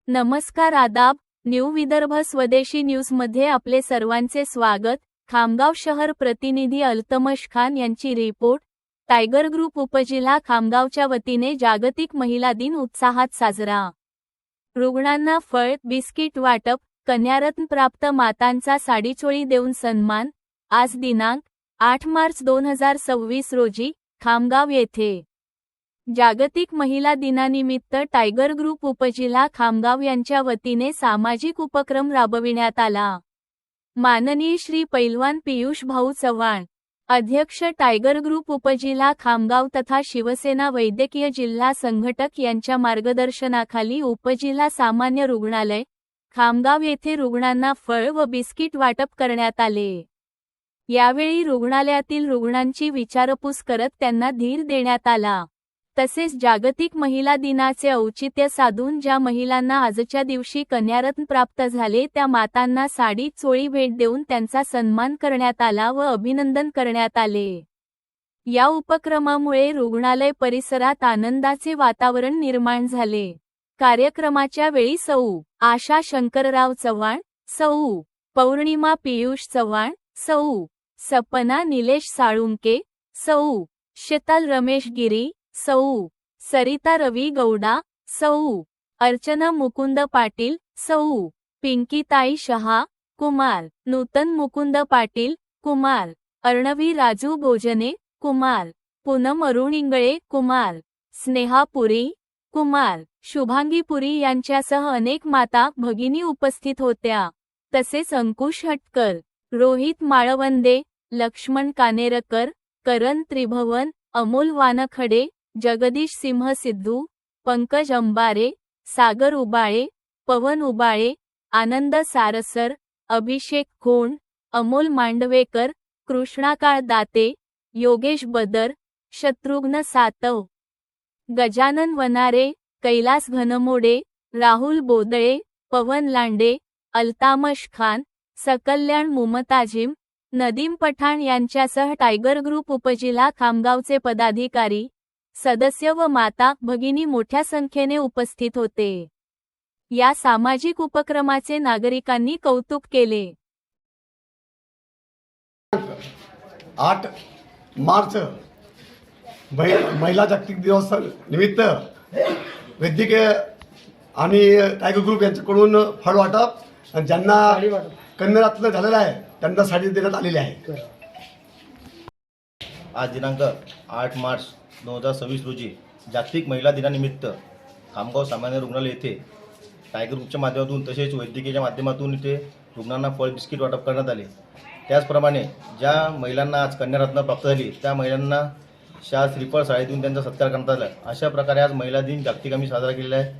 नमस्कार, आदाब. न्यू विदर्भ स्वदेशी न्यूज मध्ये आपले सर्वांचे स्वागत. खामगाव शहर प्रतिनिधी अल्तमश खान यांची रिपोर्ट. टायगर ग्रुप उपजिल्हा खामगावच्या वतीने जागतिक महिला दिन उत्साहात साजरा. रुग्णांना फळ बिस्किट वाटप, कन्यारत्न प्राप्त मातांचा साडीचोळी देऊन सन्मान. आज दिनांक 8 मार्च 2026 रोजी खामगाव येथे जागतिक महिला दिनानिमित्त टायगर ग्रुप उपजिल्हा खामगाव यांच्या वतीने सामाजिक उपक्रम राबविण्यात आला. माननीय श्री पैलवान पियुष भाऊ चव्हाण, अध्यक्ष टायगर ग्रुप उपजिल्हा खामगाव तथा शिवसेना वैद्यकीय जिल्हा संघटक यांच्या मार्गदर्शनाखाली उपजिल्हा सामान्य रुग्णालय खामगाव येथे रुग्णांना फळ व बिस्किट वाटप करण्यात आले. यावेळी रुग्णालयातील रुग्णांची विचारपूस करत त्यांना धीर देण्यात आला. तसेच जागतिक महिला दिनाचे औचित्य साधून ज्या महिलांना आजच्या दिवशी कन्यारत्न प्राप्त झाले त्या मातांना साडी चोळी भेट देऊन त्यांचा सन्मान करण्यात आला व अभिनंदन करण्यात आले. या उपक्रमामुळे रुग्णालय परिसरात आनंदाचे वातावरण निर्माण झाले. कार्यक्रमाच्या वेळी सौ. आशा शंकरराव चव्हाण, सौ. पौर्णिमा पियुष चव्हाण, सौ. सपना निलेश साळुंके, सौ. शीतल रमेश गिरी, सौ. सरिता रवी गौडा, सौ. अर्चना मुकुंद पाटील, सौ. पिंकीताई शहा, कुमार. नूतन मुकुंद पाटील, कुमार. अर्णवी राजू भोजने, कुमार. पूनम अरुण इंगळे, कुमार. स्नेहा पुरी, कुमार. शुभांगी पुरी यांच्यासह अनेक माता भगिनी उपस्थित होत्या. तसेच अंकुश हटकर, रोहित माळवंदे, लक्ष्मण कानेरकर, करण त्रिभुवन, अमोल वानखडे, जगदीश सिंह सिद्धू, पंकज अंबारे, सागर उबाळे, पवन उबाळे, आनंद सारसर, अभिषेक खोंड, अमोल मांडवेकर, कृष्णाकाळ दाते, योगेश बदर, शत्रुघ्न सातव, गजानन वनारे, कैलास घनमोडे, राहुल बोदळे, पवन लांडे, अल्तामश खान, सकल्याण मुमताजिम, नदीम पठाण यांच्यासह टायगर ग्रुप उपजिल्हा खामगावचे पदाधिकारी, सदस्य व माता भगिनी मोठ्या संख्येने उपस्थित होते. या सामाजिक उपक्रमाचे नागरिकांनी कौतुक केले. 8 मार्च महिला जागतिक दिवस निमित्त वैद्यकीय आणि टायगर ग्रुप यांच्याकडून फळ वाटप आणि ज्यांना कन्यारत्न झालेलं आहे त्यांना साडी देण्यात आलेली आहे. आज दिनांक 8 मार्च 2026 रोजी जागतिक महिला दिनानिमित्त खामगाव सामान्य रुग्णालय येथे टायगर ग्रुपच्या माध्यमातून तसेच वैद्यकीयच्या माध्यमातून इथे रुग्णांना फळ बिस्किट वाटप करण्यात आले. त्याचप्रमाणे ज्या महिलांना आज कन्यारत्न प्राप्त झाली त्या महिलांना शाल श्रीफळ साडी देऊन त्यांचा सत्कार करण्यात आला. अशा प्रकारे आज महिला दिन जागतिक आम्ही साजरा केलेला आहे.